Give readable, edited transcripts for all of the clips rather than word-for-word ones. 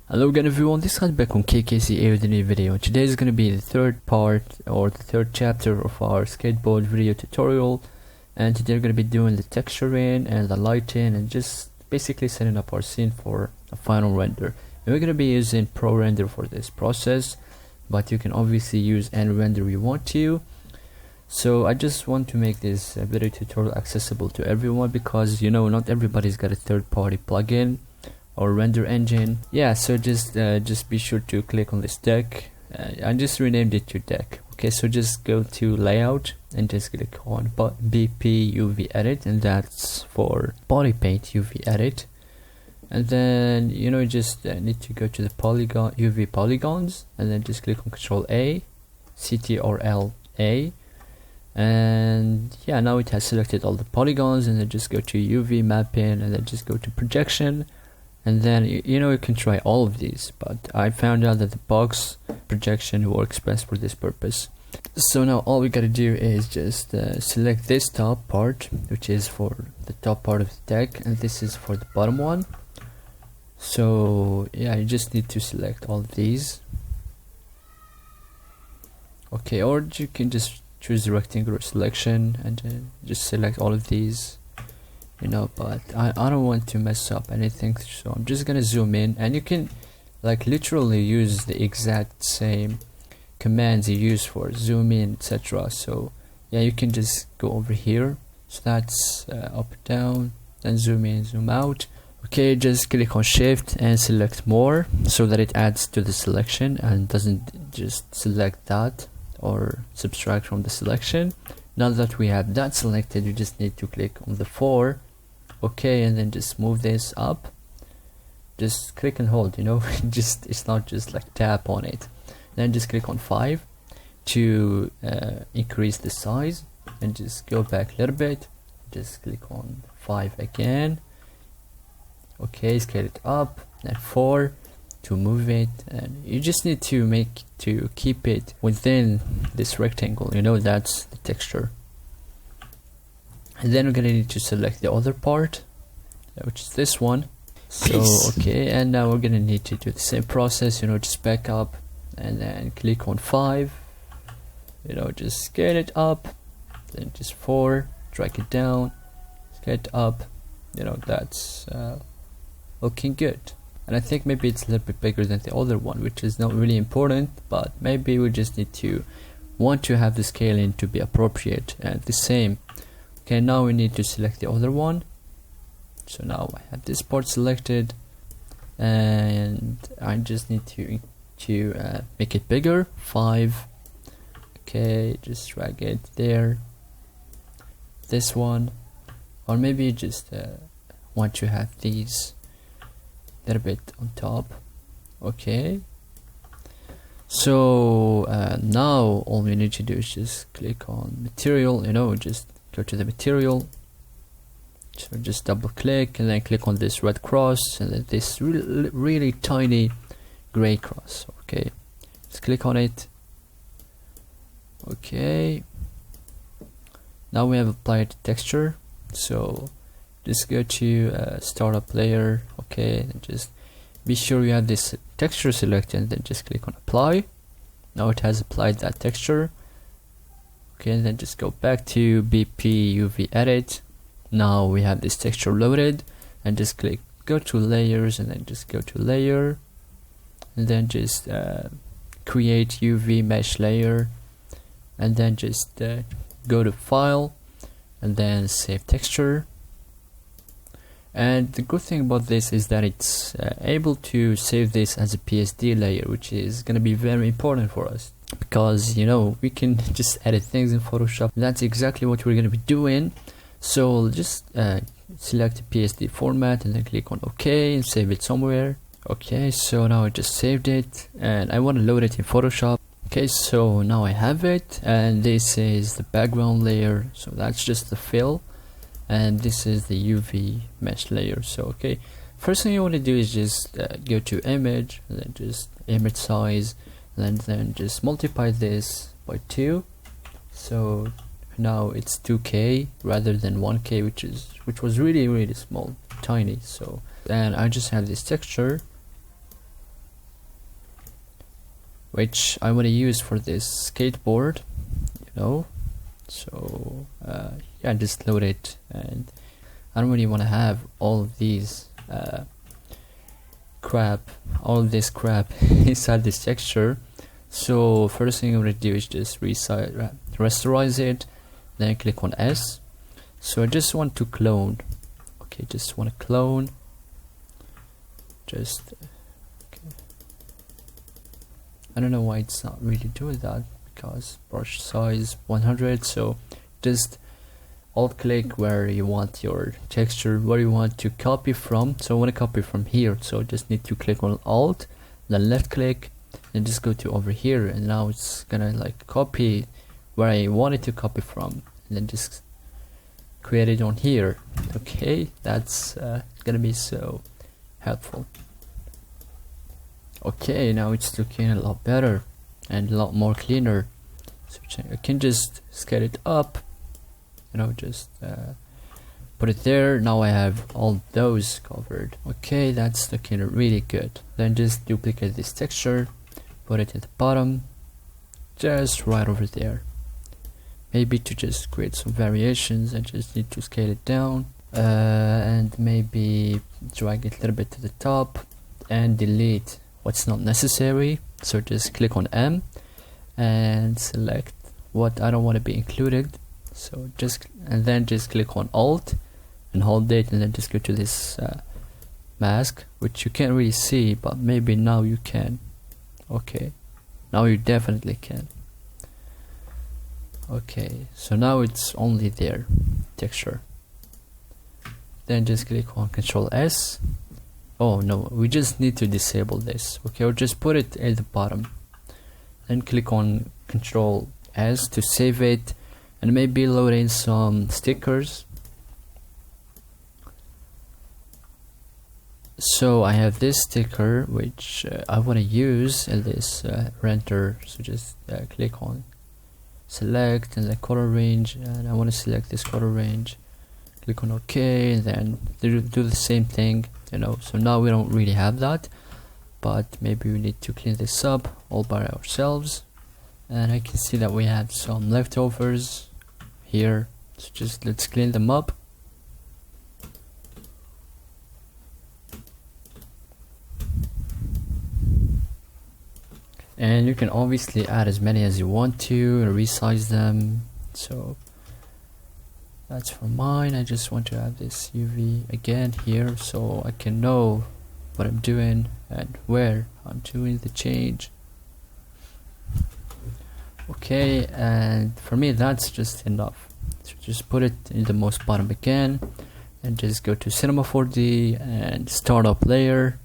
Hello again everyone, this is back on KKC video. Today is going to be the third part or the third chapter of our skateboard video tutorial, and today we're going to be doing the texturing and the lighting and just basically setting up our scene for a final render. And we're going to be using Pro Render for this process, but you can obviously use any render you want to. So I just want to make this video tutorial accessible to everyone because not everybody's got a third-party plugin or render engine. Yeah, so just be sure to click on this deck. I just renamed it to deck. Okay, so just go to layout and just click on BP UV edit, and that's for body paint UV edit. And then just need to go to the polygon UV polygons, and then just click on Control A, Ctrl A, and yeah, now it has selected all the polygons. And then just go to UV mapping, and then just go to projection. And then you can try all of these, but I found out that the box projection works best for this purpose. So now all we gotta do is just select this top part, which is for the top part of the deck, and this is for the bottom one. So yeah, you just need to select all of these. Okay, or you can just choose the rectangular selection and just select all of these. But I don't want to mess up anything, so I'm just gonna zoom in, and you can literally use the exact same commands you use for zoom in, etc. So yeah, you can just go over here. So that's up, down, then zoom in, zoom out. Okay, just click on shift and select more so that it adds to the selection and doesn't just select that or subtract from the selection. Now that we have that selected, you just need to click on the 4. Okay, and then just move this up. Just click and hold, it's not just tap on it. Then just click on 5 to increase the size, and just go back a little bit. Just click on 5 again. Okay, scale it up, and 4 to move it, and you just need to keep it within this rectangle. That's the texture. And then we're gonna need to select the other part, which is this one. So okay, and now we're gonna need to do the same process. Just back up and then click on 5. Just scale it up, then just 4, drag it down, scale it up. That's looking good. And I think maybe it's a little bit bigger than the other one, which is not really important, but maybe we just need to want to have the scaling to be appropriate and the same. Okay, now we need to select the other one. So now I have this part selected, and I just need to make it bigger, 5. Okay, just drag it there. This one, or maybe you just want to have these a little bit on top. Okay, so now all we need to do is just click on material. Just go to the material. So just double click and then click on this red cross, and then this really tiny gray cross. Okay, just click on it. Okay, now we have applied the texture. So just go to startup layer. Okay, and just be sure you have this texture selected, and then just click on apply. Now it has applied that texture. Okay, and then just go back to BP UV edit. Now we have this texture loaded, and just go to layers, and then just go to layer, and then just create UV mesh layer, and then just go to file, and then save texture. And the good thing about this is that it's able to save this as a PSD layer, which is going to be very important for us, because we can just edit things in Photoshop. That's exactly what we're going to be doing. So just select the PSD format, and then click on OK and save it somewhere. Okay, so now I just saved it, and I want to load it in Photoshop. Okay, so now I have it, and this is the background layer, so that's just the fill, and this is the UV mesh layer. So okay, first thing you want to do is just go to image, and then just image size, and then just multiply this by 2. So now it's 2K rather than 1K, which was really small, tiny. So then I just have this texture, which I want to use for this skateboard, you know. So yeah, just load it, and I don't really want to have all of these all of this crap inside this texture. So first thing I'm going to do is just rasterize it, then click on S. So I just want to clone. Okay, just want to clone. Just okay. I don't know why it's not really doing that, because brush size 100. So just alt click where you want your texture, where you want to copy from. So I want to copy from here, so just need to click on alt, then left click, and just go to over here, and now it's gonna like copy where I wanted to copy from, and then just create it on here. Okay, that's gonna be so helpful. Okay, now it's looking a lot better and a lot more cleaner. So I can just scale it up, you know, just put it there. Now I have all those covered. Okay, that's looking really good. Then just duplicate this texture, put it at the bottom, just right over there. Maybe to just create some variations, I just need to scale it down, and maybe drag it a little bit to the top and delete what's not necessary. So just click on M and select what I don't want to be included. So and then just click on Alt and hold it, and then just go to this mask, which you can't really see, but maybe now you can. Okay, now you definitely can. Okay, so now it's only there, texture. Then just click on Control S. Oh no, we just need to disable this. Okay, or just put it at the bottom. Then click on Control S to save it, and maybe load in some stickers. So I have this sticker which I want to use in this render. So just click on select and the color range, and I want to select this color range. Click on OK, and then do the same thing, you know. So now we don't really have that, but maybe we need to clean this up all by ourselves. And I can see that we have some leftovers here, so just let's clean them up. And you can obviously add as many as you want to and resize them. So that's for mine. I just want to have this UV again here, so I can know what I'm doing and where I'm doing the change. Okay, and for me that's just enough. So just put it in the most bottom again, and just go to Cinema 4D and startup layer.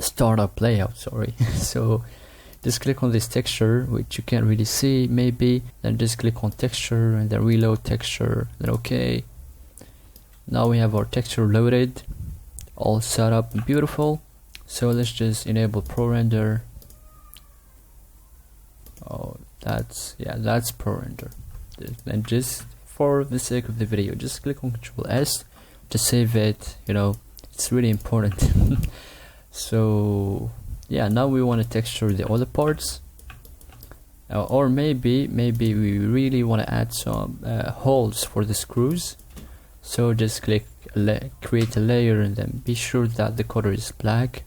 Startup layout, sorry. So just click on this texture, which you can't really see maybe, then just click on texture and then reload texture, then okay. Now we have our texture loaded, all set up and beautiful. So let's just enable Pro Render. Oh, that's Pro Render. And just for the sake of the video, just click on Control S to save it, you know, it's really important. So yeah, now we want to texture the other parts, or maybe we really want to add some holes for the screws. So just click create a layer, and then be sure that the color is black.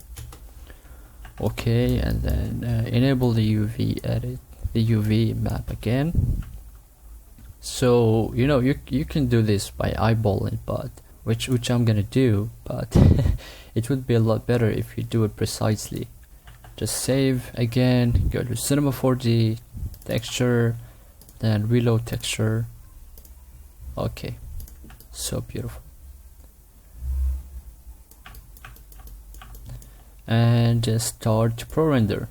Okay, and then enable the UV map again. So you know, you can do this by eyeballing, but which I'm gonna do, but it would be a lot better if you do it precisely. Just save again, go to Cinema 4D, texture, then reload texture. Okay, so beautiful. And just start Pro Render.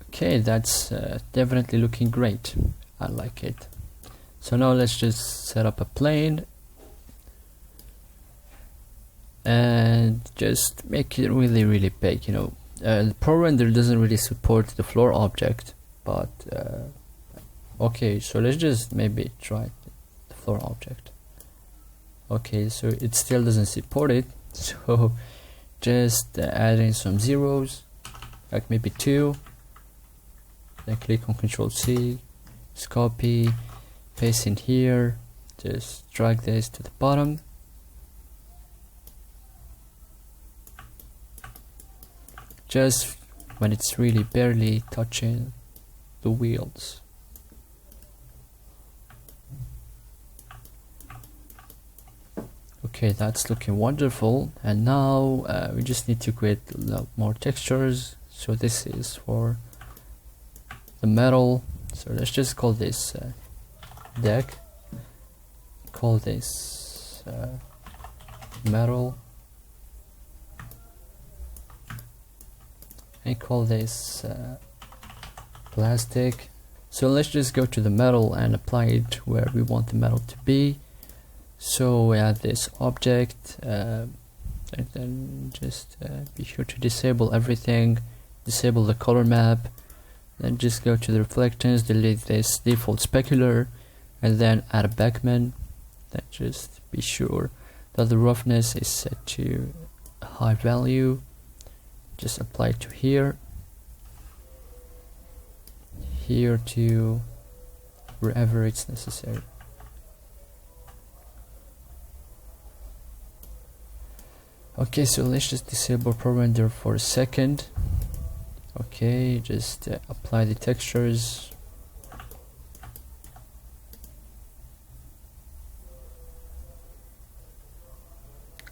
Okay, that's definitely looking great. I like it. So now let's just set up a plane and just make it really big, you know. The Pro Render doesn't really support the floor object, but okay, so let's just maybe try the floor object. Okay, so it still doesn't support it, so just add in some zeros, like maybe 2, then click on Ctrl C, just copy, paste in here, just drag this to the bottom, just when it's really barely touching the wheels. Okay, that's looking wonderful, and now we just need to create a lot more textures. So this is for the metal, so let's just call this deck, call this metal, and call this plastic. So let's just go to the metal and apply it where we want the metal to be. So we have this object, and then just be sure to disable everything, disable the color map, then just go to the reflectance, delete this default specular, and then add a backman. Then just be sure that the roughness is set to a high value, just apply it to here, here to wherever it's necessary. Okay, so let's just disable Pro Render for a second. Okay, just apply the textures.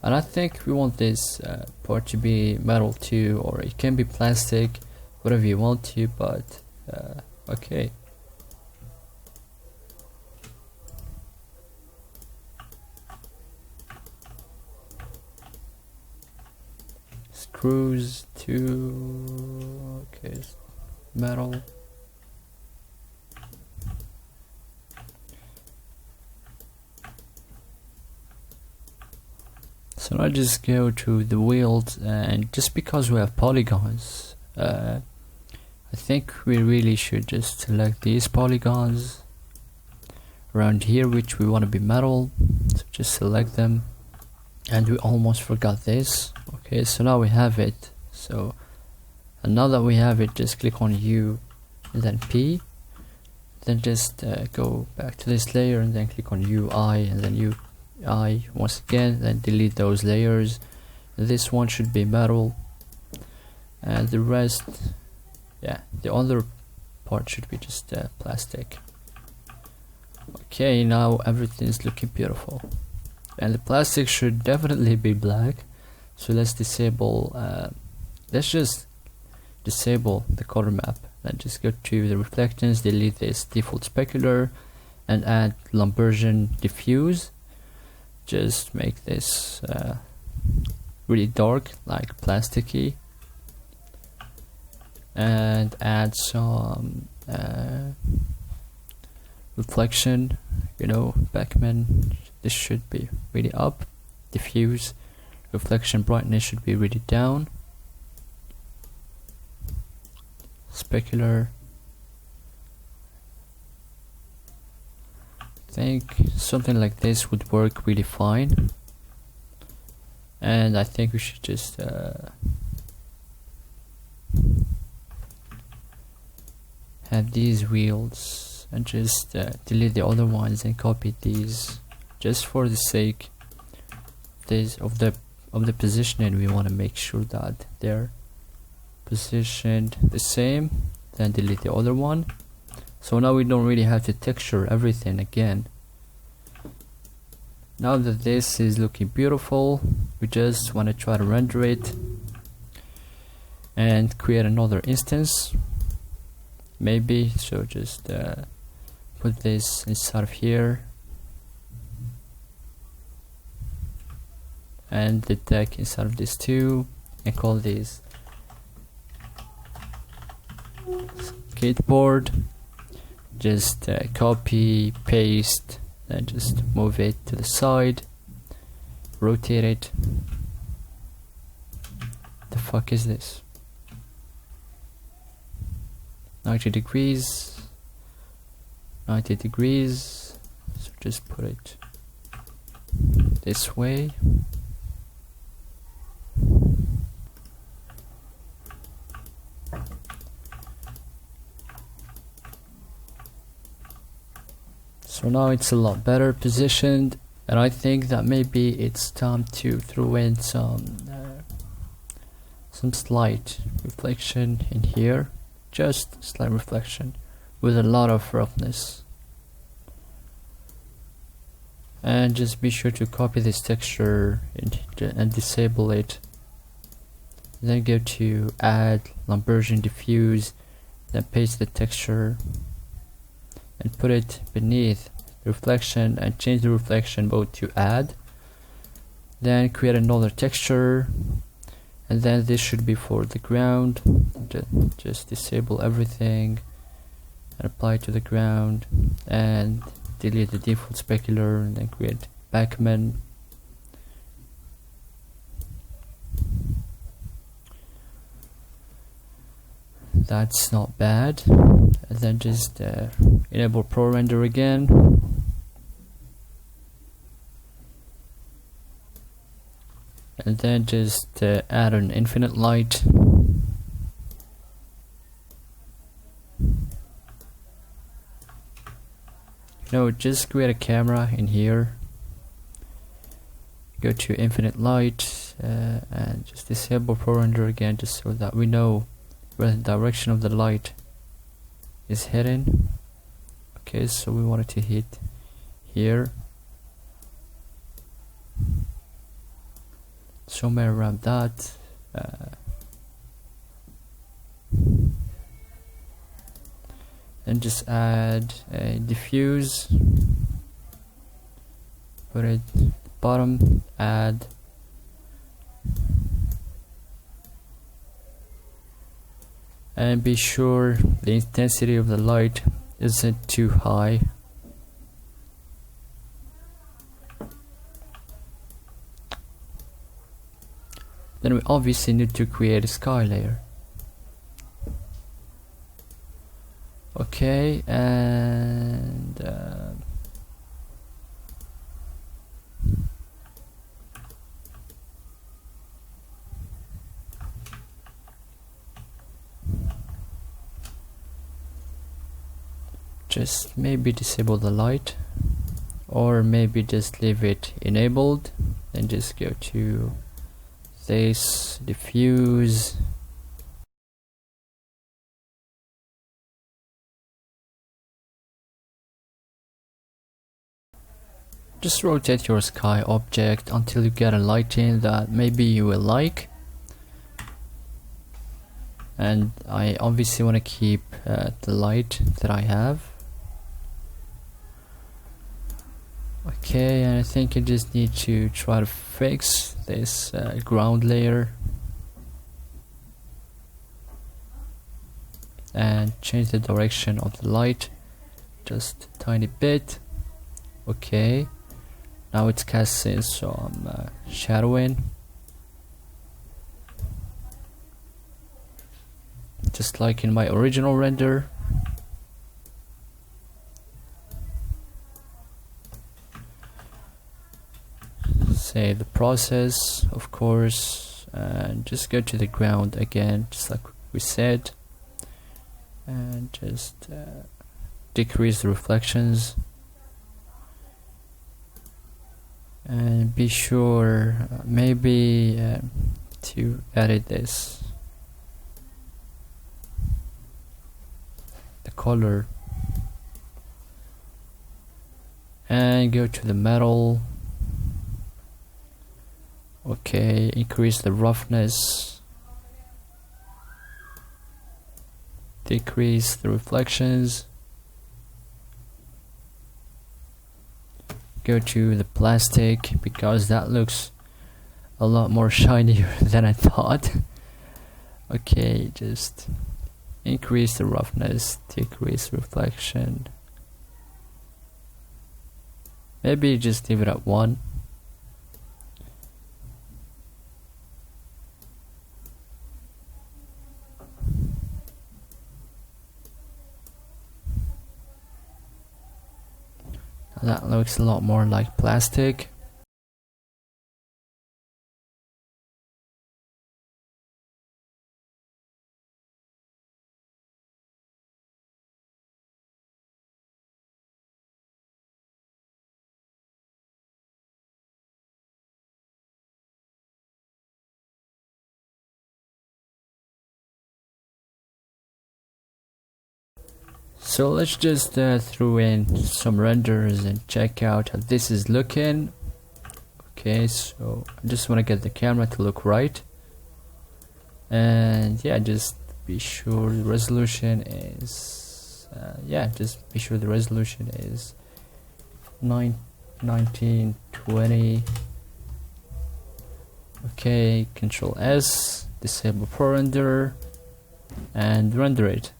And I think we want this part to be metal too, or it can be plastic, whatever you want to, but okay. Screws to, okay, metal. So now just go to the wheels, and just because we have polygons, I think we really should just select these polygons around here, which we want to be metal. So just select them, and we almost forgot this. Okay, so now we have it. So, and now that we have it, just click on U and then P, then just go back to this layer and then click on UI and then UI once again, then delete those layers. This one should be metal, and the rest, yeah, the other part should be just plastic. Okay, now everything is looking beautiful, and the plastic should definitely be black. So let's disable, let's just disable the color map, and just go to the reflectance, delete this default specular, and add Lumberjian diffuse. Just make this really dark, like plasticky, and add some reflection, you know, backman. This should be really up, diffuse, reflection brightness should be really down, specular, I think something like this would work really fine. And I think we should just have these wheels and just delete the other ones and copy these, just for the sake of the positioning. We want to make sure that they're positioned the same, then delete the other one. So now we don't really have to texture everything again. Now that this is looking beautiful, we just want to try to render it and create another instance maybe. So just put this inside of here, and the deck inside of this too, and call this skateboard. Just copy, paste, and just move it to the side, rotate it. The fuck is this? 90 degrees, 90 degrees. So just put it this way. So now it's a lot better positioned, and I think that maybe it's time to throw in some slight reflection in here, just slight reflection with a lot of roughness. And just be sure to copy this texture and disable it. Then go to add Lambertian diffuse, then paste the texture and put it beneath the reflection and change the reflection mode to add. Then create another texture, and then this should be for the ground. Just disable everything and apply it to the ground, and delete the default specular, and then create backman. That's not bad. And then just enable Pro Render again, and then just add an infinite light. No, just create a camera in here, go to infinite light, and just disable Pro Render again, just so that we know where the direction of the light is heading. Okay, so we want it to hit here, somewhere around that. And just add a diffuse, put it at the bottom, add, and be sure the intensity of the light isn't too high. Then we obviously need to create a sky layer. Okay, and just maybe disable the light, or maybe just leave it enabled, and just go to this diffuse, just rotate your sky object until you get a lighting that maybe you will like. And I obviously want to keep the light that I have. Okay, and I think I just need to try to fix this ground layer and change the direction of the light just a tiny bit. Okay, now it's casting some shadowing, just like in my original render. Save the process, of course, and just go to the ground again, just like we said, and just decrease the reflections, and be sure maybe to edit this, the color, and go to the metal. Okay, increase the roughness, decrease the reflections, go to the plastic because that looks a lot more shinier than I thought. Okay, just increase the roughness, decrease reflection, maybe just leave it at 1. That looks a lot more like plastic. So let's just throw in some renders and check out how this is looking. Okay, so I just want to get the camera to look right, and yeah, just be sure the resolution is just be sure the resolution is 1920. Okay, Control S, disable Pro Render, and render it.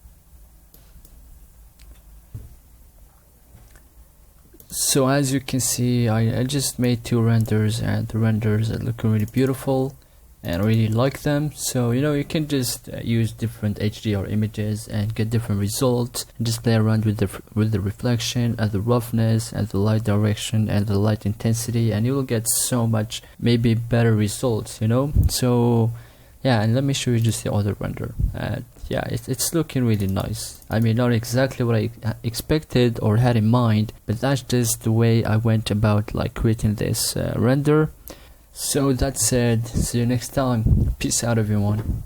So as you can see, I just made 2 renders, and the renders are looking really beautiful and I really like them. So you know, you can just use different HDR images and get different results, and just play around with the reflection and the roughness and the light direction and the light intensity, and you will get so much maybe better results, you know. So yeah, and let me show you just the other render. Yeah, it's looking really nice. I mean, not exactly what I expected or had in mind, but that's just the way I went about like creating this render. So that said, see you next time. Peace out, everyone.